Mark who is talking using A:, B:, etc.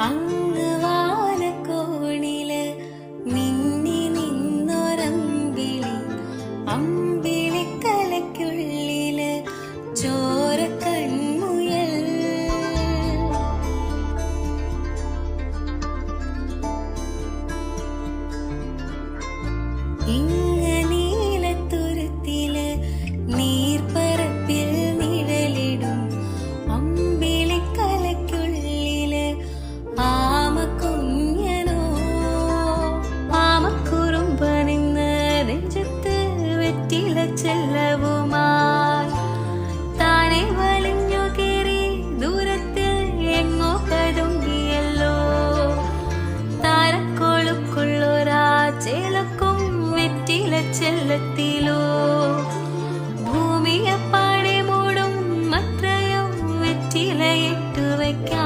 A: അങ്ങ് വാനക്കോണില് മിന്നി നിന്നൊരമ്പിളി, അമ്പിളിക്കലയ്ക്കുള്ളില് ചോര കൺമുയൽ. ഇങ്ങ് നീലത്തുരുത്തില് നീർപ്പരപ്പിൽ നിഴലിടും അമ്പിളിക്കലയ്ക്കുള്ളില് ആമക്കുഞ്ഞനോ. ആമക്കുറുമ്പനിന്ന് നെഞ്ചത്ത് വെറ്റില ചെല്ലവുമായി താനെ വലിഞ്ഞു കയറി ദൂരത്തിൽ എങ്ങോ പതുങ്ങിയല്ലോ. താരക്കൊളുക്കുള്ളൊരാ ചേലക്കും വെറ്റില ചെല്ലത്തിലോ. ഭൂമിയെ പാടെ മൂടും അത്രയും വെറ്റിലയിട്ടു വയ്ക്കാം.